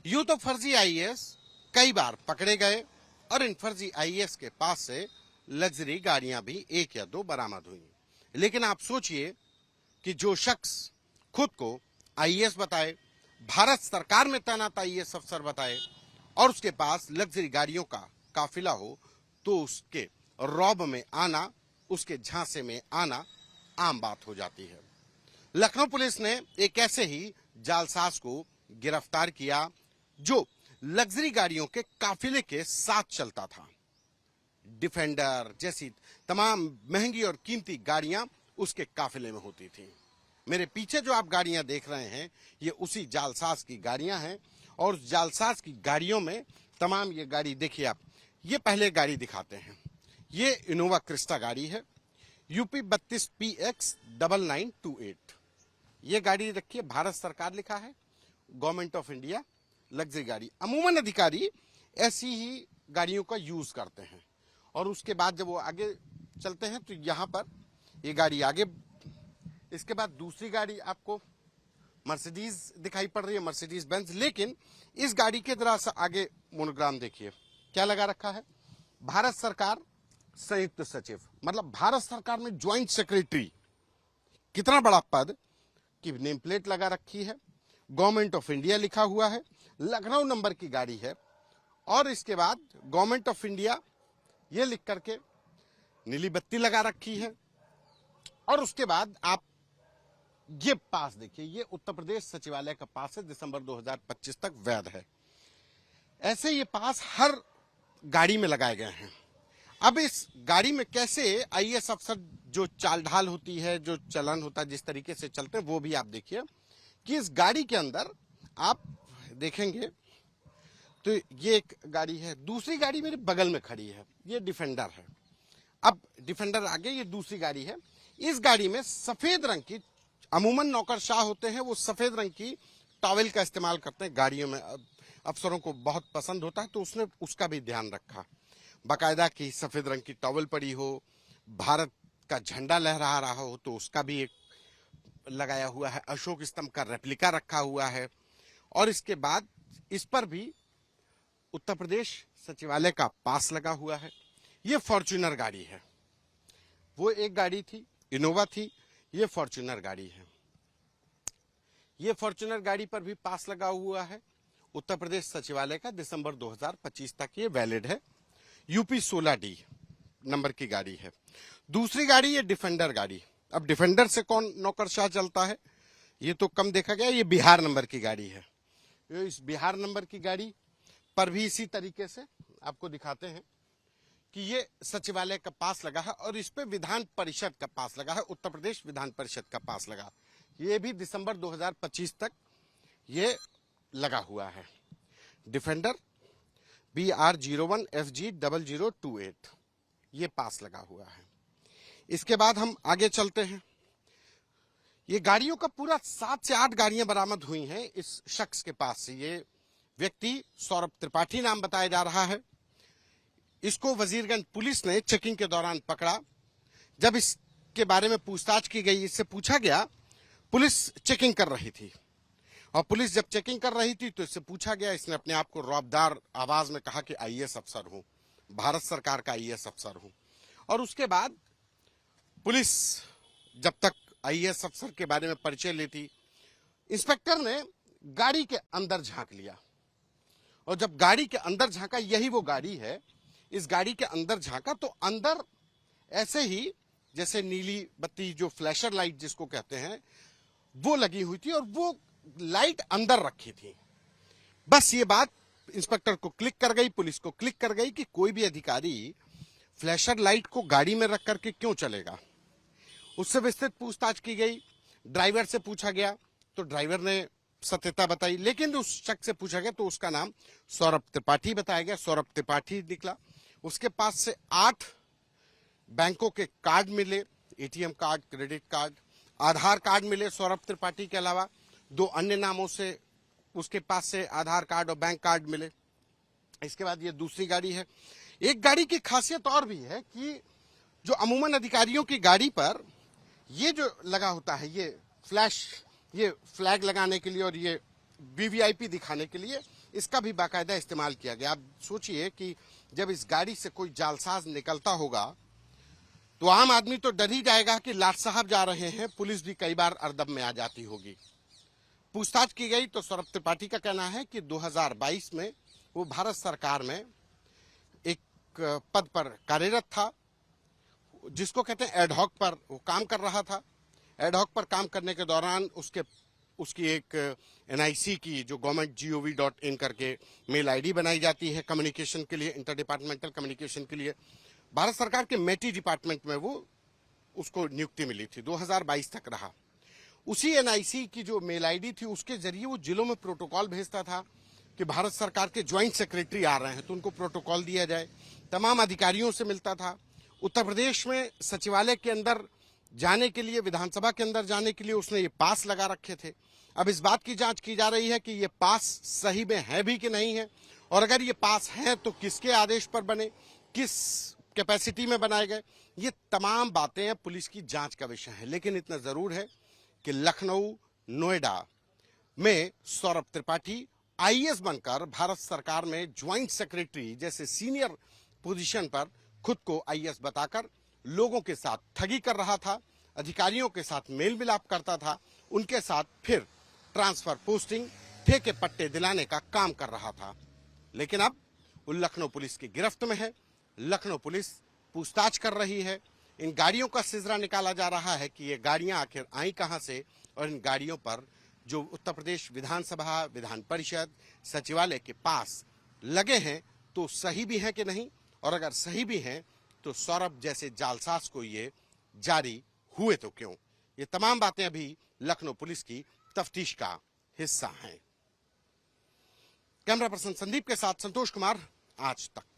यूं तो फर्जी आईएएस कई बार पकड़े गए और इन फर्जी आईएएस के पास से लग्जरी गाड़ियां भी एक या दो बरामद हुई। लेकिन आप सोचिए कि जो शख्स खुद को आईएएस बताए, भारत सरकार में तैनात आईएएस अफसर बताए और उसके पास लग्जरी गाड़ियों का काफिला हो, तो उसके रौब में आना, उसके झांसे में आना आम बात हो जाती है। लखनऊ पुलिस ने एक ऐसे ही जालसाज को गिरफ्तार किया जो लग्जरी गाड़ियों के काफिले के साथ चलता था। डिफेंडर जैसी तमाम महंगी और कीमती गाड़ियां उसके काफिले में होती थी। मेरे पीछे जो आप गाड़ियां देख रहे हैं, ये उसी जालसाज की गाड़ियां हैं और उस जालसाज की गाड़ियों में तमाम ये गाड़ी देखिए आप। ये पहले गाड़ी दिखाते हैं, ये इनोवा क्रिस्टा गाड़ी है, यूपी 32 PX 9928। ये गाड़ी रखिए, भारत सरकार लिखा है, गवर्नमेंट ऑफ इंडिया, लग्जरी गाड़ी। अमूमन अधिकारी ऐसी ही गाड़ियों का यूज करते हैं और उसके बाद जब वो आगे चलते हैं तो यहां पर ये गाड़ी आगे, इसके बाद दूसरी गाड़ी आपको मर्सिडीज दिखाई पड़ रही है, मर्सिडीज बेंज। लेकिन इस गाड़ी के जरा सा आगे मोनोग्राम देखिए, क्या लगा रखा है, भारत सरकार संयुक्त सचिव, मतलब भारत सरकार में ज्वाइंट सेक्रेटरी, कितना बड़ा पद की नेम प्लेट लगा रखी है, गवर्नमेंट ऑफ इंडिया लिखा हुआ है, लखनऊ नंबर की गाड़ी है और इसके बाद गवर्नमेंट ऑफ इंडिया ये लिख करके नीली बत्ती लगा रखी है। और उसके बाद आप ये पास देखिए, ये उत्तर प्रदेश सचिवालय का पास है, दिसंबर 2025 तक वैध है। ऐसे ये पास हर गाड़ी में लगाए गए हैं। अब इस गाड़ी में कैसे आईएएस अफसर जो चाल ढाल होती है, जो चलन होता है, जिस तरीके से चलते हैं, वो भी आप देखिए कि इस गाड़ी के अंदर आप देखेंगे तो ये एक गाड़ी है, दूसरी गाड़ी मेरे बगल में खड़ी है, ये डिफेंडर है। अब डिफेंडर आगे, ये दूसरी गाड़ी है। इस गाड़ी में सफेद रंग की, अमूमन नौकरशाह होते हैं वो सफेद रंग की टॉवेल का इस्तेमाल करते हैं गाड़ियों में, अफसरों को बहुत पसंद होता है, तो उसने उसका भी ध्यान रखा। बाकायदा की सफेद रंग की टॉवेल पड़ी हो, भारत का झंडा लहरा रहा हो तो उसका भी एक लगाया हुआ है, अशोक स्तंभ का रेप्लिका रखा हुआ है और इसके बाद इस पर भी उत्तर प्रदेश सचिवालय का पास लगा हुआ है। ये फॉर्च्यूनर गाड़ी है, वो एक गाड़ी थी इनोवा थी, ये फॉर्च्यूनर गाड़ी है। ये फॉर्च्यूनर गाड़ी पर भी पास लगा हुआ है उत्तर प्रदेश सचिवालय का, दिसंबर 2025 तक ये वैलिड है। यूपी 16D नंबर की गाड़ी है। दूसरी गाड़ी ये डिफेंडर गाड़ी। अब डिफेंडर से कौन नौकरशाह चलता है, ये तो कम देखा गया। ये बिहार नंबर की गाड़ी है। इस बिहार नंबर की गाड़ी पर भी इसी तरीके से आपको दिखाते हैं कि ये सचिवालय का पास लगा है और इस पे विधान परिषद का पास लगा है, उत्तर प्रदेश विधान परिषद का पास लगा। ये भी दिसंबर 2025 तक ये लगा हुआ है। डिफेंडर BR01 FG 0028 ये पास लगा हुआ है। इसके बाद हम आगे चलते हैं। ये गाड़ियों का पूरा 7 से 8 गाड़ियां बरामद हुई हैं इस शख्स के पास से। ये व्यक्ति सौरभ त्रिपाठी नाम बताया जा रहा है। इसको वजीरगंज पुलिस ने चेकिंग के दौरान पकड़ा। जब इसके बारे में पूछताछ की गई, इससे पूछा गया, पुलिस चेकिंग कर रही थी और पुलिस जब चेकिंग कर रही थी तो इससे पूछा गया, इसने अपने आप को रौबदार आवाज में कहा कि आईएएस अफसर हूं, भारत सरकार का आईएएस अफसर हूं। और उसके बाद पुलिस जब तक आईएएस अफसर के बारे में परिचय लेती, इंस्पेक्टर ने गाड़ी के अंदर झांक लिया और जब गाड़ी के अंदर झांका, यही वो गाड़ी है, इस गाड़ी के अंदर झांका तो अंदर ऐसे ही जैसे नीली बत्ती, जो फ्लैशर लाइट जिसको कहते हैं, वो लगी हुई थी और वो लाइट अंदर रखी थी। बस ये बात इंस्पेक्टर को क्लिक कर गई, पुलिस को क्लिक कर गई कि कोई भी अधिकारी फ्लैशर लाइट को गाड़ी में रख करके क्यों चलेगा। उससे विस्तृत पूछताछ की गई, ड्राइवर से पूछा गया तो ड्राइवर ने सत्यता बताई, लेकिन उस शख्स से पूछा गया तो उसका नाम सौरभ त्रिपाठी बताया गया, सौरभ त्रिपाठी निकला। उसके पास से 8 बैंकों के कार्ड मिले, एटीएम कार्ड, क्रेडिट कार्ड, आधार कार्ड मिले सौरभ त्रिपाठी के अलावा। 2 अन्य नामों से उसके पास से आधार कार्ड और बैंक कार्ड मिले। इसके बाद ये दूसरी गाड़ी है। एक गाड़ी की खासियत और भी है कि जो अमूमन अधिकारियों की गाड़ी पर ये जो लगा होता है, ये फ्लैग लगाने के लिए और ये वीवीआईपी दिखाने के लिए इसका भी बाकायदा इस्तेमाल किया गया। आप सोचिए कि जब इस गाड़ी से कोई जालसाज निकलता होगा तो आम आदमी तो डर ही जाएगा कि लाट साहब जा रहे हैं, पुलिस भी कई बार अरदम में आ जाती होगी। पूछताछ की गई तो सौरभ त्रिपाठी का कहना है कि 2022 में वो भारत सरकार में एक पद पर कार्यरत था, जिसको कहते हैं एडहॉक पर वो काम कर रहा था। एडहॉक पर काम करने के दौरान उसकी एक NIC की जो government.gov.in करके मेल ID बनाई जाती है कम्युनिकेशन के लिए, इंटर डिपार्टमेंटल कम्युनिकेशन के लिए। भारत सरकार के मेटी डिपार्टमेंट में वो उसको नियुक्ति मिली थी, 2022 तक रहा। उसी NIC की जो मेल ID थी उसके जरिए वो जिलों में प्रोटोकॉल भेजता था कि भारत सरकार के ज्वाइंट सेक्रेटरी आ रहे हैं तो उनको प्रोटोकॉल दिया जाए। तमाम अधिकारियों से मिलता था। उत्तर प्रदेश में सचिवालय के अंदर जाने के लिए, विधानसभा के अंदर जाने के लिए उसने ये पास लगा रखे थे। अब इस बात की जांच की जा रही है कि ये पास सही में है भी कि नहीं है, और अगर ये पास हैं तो किसके आदेश पर बने, किस कैपेसिटी में बनाए गए। ये तमाम बातें पुलिस की जांच का विषय है। लेकिन इतना जरूर है कि लखनऊ, नोएडा में सौरभ त्रिपाठी IAS बनकर भारत सरकार में ज्वाइंट सेक्रेटरी जैसे सीनियर पोजीशन पर खुद को IAS बताकर लोगों के साथ ठगी कर रहा था, अधिकारियों के साथ मेल मिलाप करता था, उनके साथ फिर ट्रांसफर, पोस्टिंग, ठेके पट्टे दिलाने का काम कर रहा था। लेकिन अब वो लखनऊ पुलिस की गिरफ्त में है। लखनऊ पुलिस पूछताछ कर रही है। इन गाड़ियों का सिलसिला निकाला जा रहा है कि ये गाड़ियां आखिर आई कहां से, और इन गाड़ियों पर जो उत्तर प्रदेश विधानसभा, विधान परिषद, सचिवालय के पास लगे हैं तो सही भी है कि नहीं, और अगर सही भी हैं तो सौरभ जैसे जालसाज को ये जारी हुए तो क्यों। ये तमाम बातें अभी लखनऊ पुलिस की तफ्तीश का हिस्सा हैं। कैमरा पर्सन संदीप के साथ संतोष कुमार, आज तक।